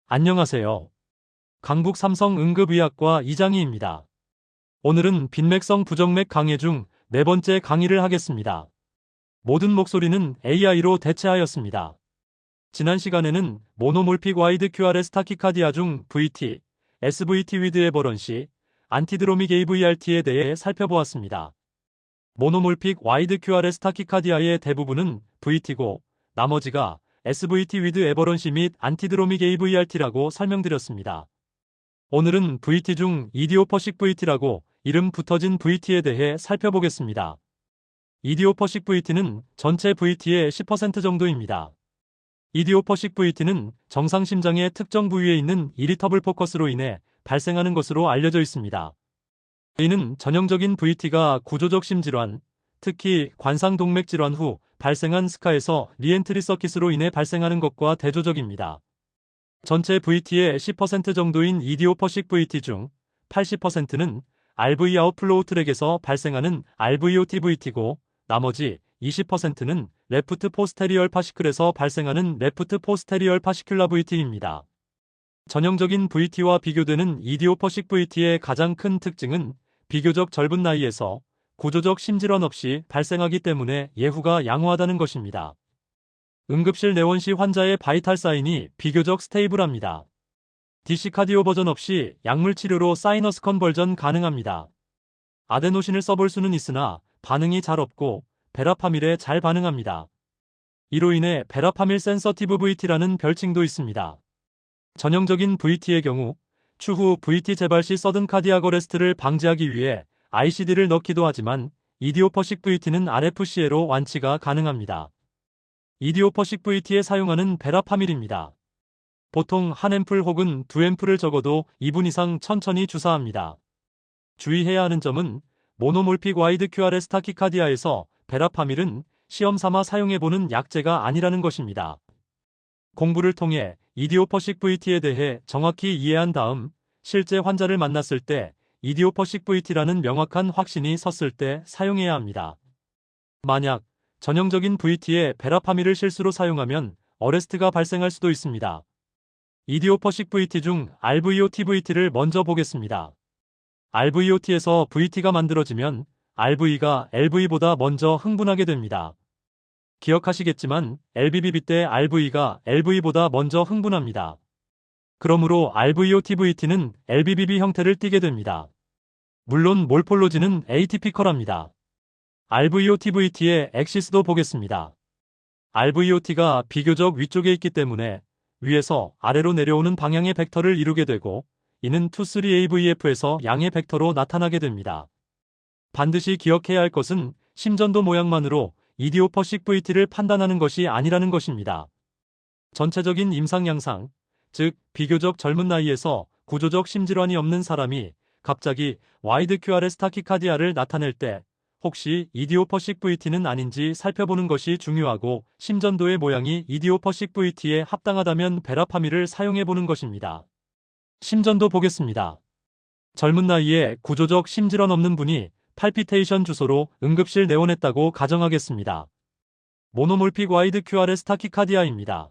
안녕하세요. 강북 삼성 응급의학과 이장희입니다. 오늘은 빈맥성 부정맥 강해 중 네 번째 강의를 하겠습니다. 모든 목소리는 AI로 대체하였습니다. 지난 시간에는 모노몰픽 와이드 QRS 타키카디아 중 VT, SVT 위드 에버런시, 안티드로믹 AVRT에 대해 살펴보았습니다. 모노몰픽 와이드 QRS 타키카디아의 대부분은 VT고 나머지가 SVT 위드 에버런시 및 안티드로믹 AVRT라고 설명드렸습니다. 오늘은 VT 중 이디오퍼식 VT라고 이름 붙어진 VT에 대해 살펴보겠습니다. 이디오퍼식 VT는 전체 VT의 10% 정도입니다. 이디오퍼식 VT는 정상 심장의 특정 부위에 있는 이리터블 포커스로 인해 발생하는 것으로 알려져 있습니다. 이는 전형적인 VT가 구조적 심질환, 특히 관상동맥 질환 후 발생한 스카에서 리엔트리 서킷으로 인해 발생하는 것과 대조적입니다. 전체 VT의 10% 정도인 이디오퍼식 VT 중 80%는 RV 아웃플로우 트랙에서 발생하는 RVOT VT고 나머지 20%는 레프트 포스테리얼 파시클에서 발생하는 레프트 포스테리얼 파시큘라 VT입니다. 전형적인 VT와 비교되는 이디오퍼식 VT의 가장 큰 특징은 비교적 젊은 나이에서 구조적 심질환 없이 발생하기 때문에 예후가 양호하다는 것입니다. 응급실 내원 시 환자의 바이탈 사인이 비교적 스테이블합니다. DC 카디오 버전 없이 약물 치료로 사이너스 컨벌전 가능합니다. 아데노신을 써볼 수는 있으나 반응이 잘 없고 베라파밀에 잘 반응합니다. 이로 인해 베라파밀 센서티브 VT라는 별칭도 있습니다. 전형적인 VT의 경우 추후 VT 재발 시 서든 카디악 어레스트를 방지하기 위해 ICD를 넣기도 하지만 이디오퍼식 VT는 RFCA로 완치가 가능합니다. 이디오퍼식 VT에 사용하는 베라파밀입니다. 보통 한 앰플 혹은 두 앰플을 적어도 2분 이상 천천히 주사합니다. 주의해야 하는 점은 모노몰픽 와이드 QRS 타키카디아에서 베라파밀은 시험 삼아 사용해보는 약제가 아니라는 것입니다. 공부를 통해 이디오퍼식 VT에 대해 정확히 이해한 다음 실제 환자를 만났을 때 이디오퍼식 VT라는 명확한 확신이 섰을 때 사용해야 합니다. 만약 전형적인 VT에 베라파밀을 실수로 사용하면 어레스트가 발생할 수도 있습니다. 이디오퍼식 VT 중 RVOT VT를 먼저 보겠습니다. RVOT에서 VT가 만들어지면 RV가 LV보다 먼저 흥분하게 됩니다. 기억하시겠지만 LBBB 때 RV가 LV보다 먼저 흥분합니다. 그러므로 RVOT VT는 LBBB 형태를 띠게 됩니다. 물론 몰폴로지는 에이티피컬합니다. RVOT VT의 엑시스도 보겠습니다. RVOT가 비교적 위쪽에 있기 때문에 위에서 아래로 내려오는 방향의 벡터를 이루게 되고 이는 2,3AVF에서 양의 벡터로 나타나게 됩니다. 반드시 기억해야 할 것은 심전도 모양만으로 이디오퍼식 VT를 판단하는 것이 아니라는 것입니다. 전체적인 임상 양상, 즉 비교적 젊은 나이에서 구조적 심질환이 없는 사람이 갑자기 와이드 QRS 타키카디아를 나타낼 때 혹시 이디오퍼식 VT는 아닌지 살펴보는 것이 중요하고 심전도의 모양이 이디오퍼식 VT에 합당하다면 베라파밀을 사용해보는 것입니다. 심전도 보겠습니다. 젊은 나이에 구조적 심질환 없는 분이 팔피테이션 주소로 응급실 내원했다고 가정하겠습니다. 모노몰픽 와이드 QRS 타키카디아입니다.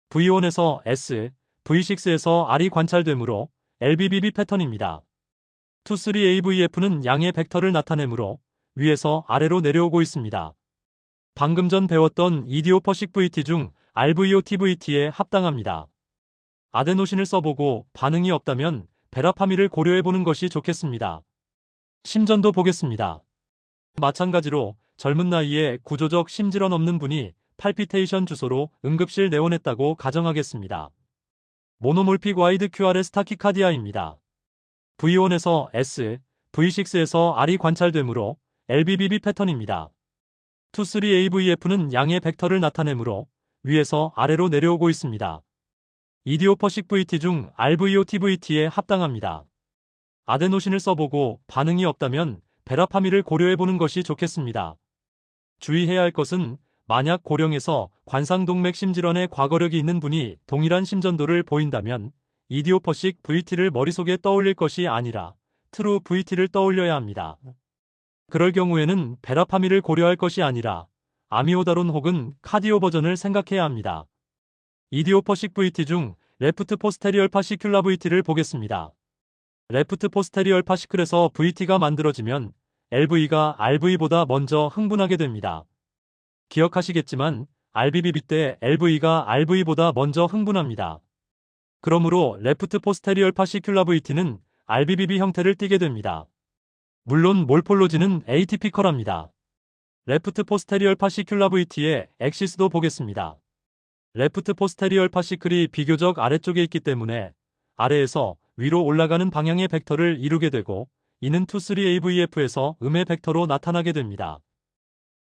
V1에서 S, V6에서 R이 관찰되므로 LBBB 패턴입니다. 2,3AVF는 양의 벡터를 나타내므로 위에서 아래로 내려오고 있습니다. 방금 전 배웠던 이디오퍼식 VT 중 RVOT VT에 합당합니다. 아데노신을 써보고 반응이 없다면 베라파밀을 고려해보는 것이 좋겠습니다. 심전도 보겠습니다. 마찬가지로 젊은 나이에 구조적 심질환 없는 분이 팔피테이션 주소로 응급실 내원했다고 가정하겠습니다. 모노몰픽 와이드 QRS 타키카디아입니다. V1에서 S, V6에서 R이 관찰되므로 LBBB 패턴입니다. 2,3AVF는 양의 벡터를 나타내므로 위에서 아래로 내려오고 있습니다. 이디오퍼식 VT 중 RVOT VT에 합당합니다. 아데노신을 써보고 반응이 없다면 베라파밀을 고려해보는 것이 좋겠습니다. 주의해야 할 것은 만약 고령에서 관상동맥 심질환의 과거력이 있는 분이 동일한 심전도를 보인다면 이디오퍼식 VT를 머릿속에 떠올릴 것이 아니라 트루 VT를 떠올려야 합니다. 그럴 경우에는 베라파밀을 고려할 것이 아니라 아미오다론 혹은 카디오 버전을 생각해야 합니다. 이디오퍼식 VT 중 레프트 포스테리얼 파시큘라 VT를 보겠습니다. 레프트 포스테리얼 파시클에서 VT가 만들어지면 LV가 RV보다 먼저 흥분하게 됩니다. 기억하시겠지만 RBBB 때 LV가 RV보다 먼저 흥분합니다. 그러므로 레프트 포스테리얼 파시큘라 VT는 RBBB 형태를 띠게 됩니다. 물론 몰폴로지는 에이티피컬합니다. 레프트 포스테리얼 파시큘라 VT의 엑시스도 보겠습니다. 레프트 포스테리얼 파시클이 비교적 아래쪽에 있기 때문에 아래에서 위로 올라가는 방향의 벡터를 이루게 되고 이는 23AVF에서 음의 벡터로 나타나게 됩니다.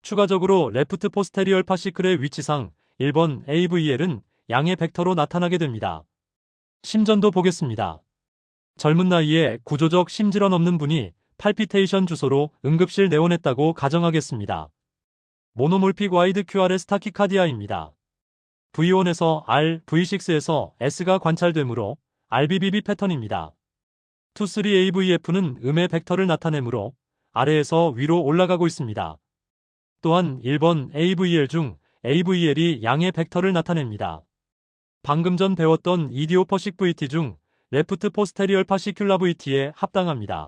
추가적으로 레프트 포스테리얼 파시클의 위치상 1번 AVL은 양의 벡터로 나타나게 됩니다. 심전도 보겠습니다. 젊은 나이에 구조적 심질환 없는 분이 팔피테이션 주소로 응급실 내원했다고 가정하겠습니다. 모노몰픽 와이드 QRS 타키카디아입니다. V1에서 R, V6에서 S가 관찰되므로 RBBB 패턴입니다. 23AVF는 음의 벡터를 나타내므로 아래에서 위로 올라가고 있습니다. 또한 1번 AVL 중 AVL이 양의 벡터를 나타냅니다. 방금 전 배웠던 이디오퍼식 VT 중 레프트 포스테리얼 파시큘라 VT에 합당합니다.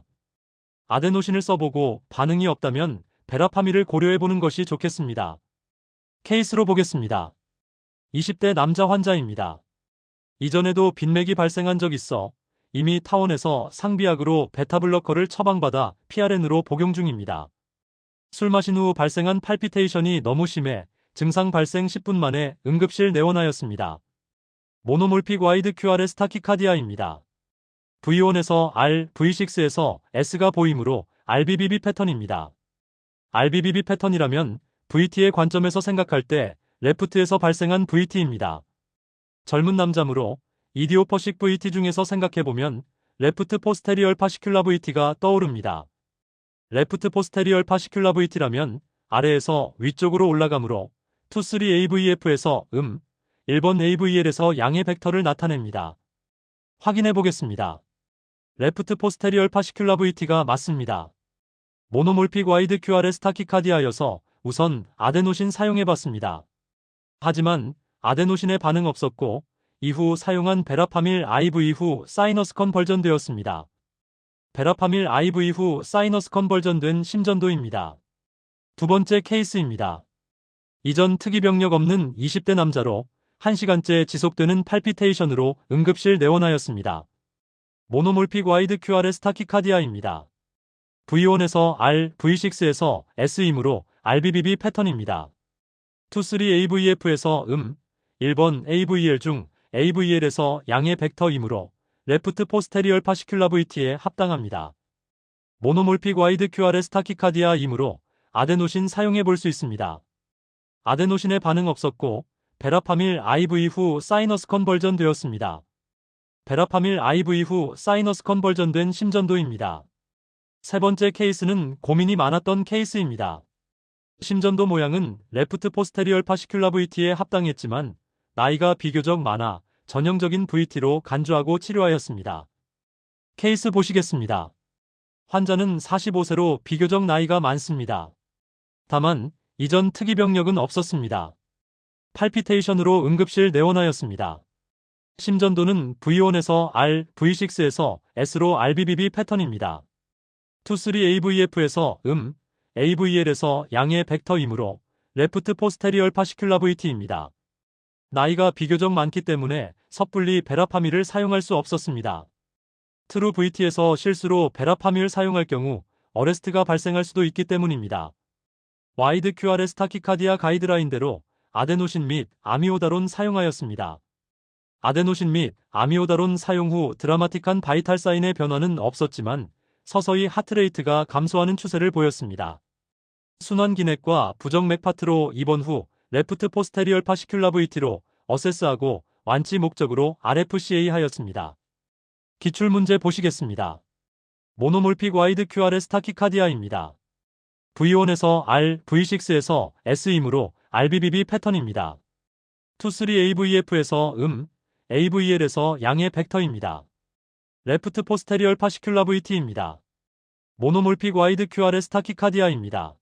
아데노신을 써보고 반응이 없다면 베라파밀을 고려해보는 것이 좋겠습니다. 케이스로 보겠습니다. 20대 남자 환자입니다. 이전에도 빈맥이 발생한 적 있어 이미 타원에서 상비약으로 베타블러커를 처방받아 PRN으로 복용 중입니다. 술 마신 후 발생한 팔피테이션이 너무 심해 증상 발생 10분 만에 응급실 내원하였습니다. 모노몰픽 와이드 QRS 타키카디아입니다. V1에서 R, V6에서 S가 보이므로 RBBB 패턴입니다. RBBB 패턴이라면 VT의 관점에서 생각할 때 레프트에서 발생한 VT입니다. 젊은 남자므로 이디오퍼식 VT 중에서 생각해보면 레프트 포스테리얼 파시큘라 VT가 떠오릅니다. 레프트 포스테리얼 파시큘라 VT라면 아래에서 위쪽으로 올라가므로 23AVF에서 1번 AVL에서 양의 벡터를 나타냅니다. 확인해보겠습니다. 레프트 포스테리얼 파시큘라 VT가 맞습니다. 모노몰픽 와이드 QRS 타키카디아여서 우선 아데노신 사용해봤습니다. 하지만 아데노신에 반응 없었고 이후 사용한 베라파밀 IV 후 사이너스 컨벌전되었습니다. 베라파밀 IV 후 사이너스 컨벌전된 심전도입니다. 두 번째 케이스입니다. 이전 특이병력 없는 20대 남자로 1시간째 지속되는 팔피테이션으로 응급실 내원하였습니다. 모노몰픽 와이드 QRS 타키카디아입니다. V1에서 R, V6에서 S이므로 RBBB 패턴입니다. 23AVF에서 1번 AVL 중 AVL에서 양의 벡터이므로 레프트 포스테리얼 파시큘라 VT에 합당합니다. 모노몰픽 와이드 QRS 타키카디아이므로 아데노신 사용해 볼 수 있습니다. 아데노신에 반응 없었고 베라파밀 IV 후 사이너스 컨벌전 되었습니다. 베라파밀 IV 후 사이너스 컨벌전된 심전도입니다. 세 번째 케이스는 고민이 많았던 케이스입니다. 심전도 모양은 레프트 포스테리얼 파시큘라 VT에 합당했지만 나이가 비교적 많아 전형적인 VT로 간주하고 치료하였습니다. 케이스 보시겠습니다. 환자는 45세로 비교적 나이가 많습니다. 다만 이전 특이병력은 없었습니다. 팔피테이션으로 응급실 내원하였습니다. 심전도는 V1에서 R, V6에서 S로 RBBB 패턴입니다. 23AVF에서 AVL에서 양의 벡터이므로 레프트 포스테리얼 파시큘라 VT입니다. 나이가 비교적 많기 때문에 섣불리 베라파밀을 사용할 수 없었습니다. 트루 VT에서 실수로 베라파밀을 사용할 경우 어레스트가 발생할 수도 있기 때문입니다. 와이드 QRS 타키카디아 가이드라인대로 아데노신 및 아미오다론 사용하였습니다. 아데노신 및 아미오다론 사용 후 드라마틱한 바이탈 사인의 변화는 없었지만 서서히 하트레이트가 감소하는 추세를 보였습니다. 순환 기넥과 부정맥 파트로 입원 후 레프트 포스테리얼 파시큘라 VT로 어세스하고 완치 목적으로 RFCA 하였습니다. 기출문제 보시겠습니다. 모노몰픽 와이드 QRS 타키카디아입니다. V1에서 R, V6에서 S이므로 RBBB 패턴입니다. 23AVF에서 AVL에서 양의 벡터입니다. 레프트 포스테리얼 파시큘라 VT입니다. 모노몰픽 와이드 QRS 타키카디아입니다.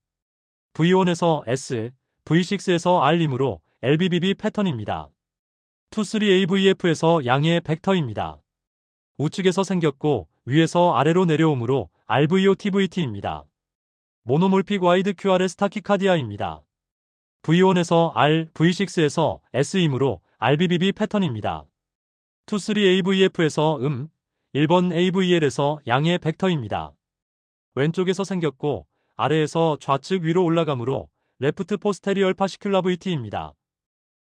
V1에서 S, V6에서 R이므로 LBBB 패턴입니다. 23AVF에서 양의 벡터입니다. 우측에서 생겼고 위에서 아래로 내려오므로 RVOTVT입니다. 모노몰픽 와이드 QRS 타키카디아입니다. V1에서 R, V6에서 S이므로 RBBB 패턴입니다. 23AVF에서 1번 AVL에서 양의 벡터입니다. 왼쪽에서 생겼고 아래에서 좌측 위로 올라가므로 레프트 포스테리얼 파시큘라 VT입니다.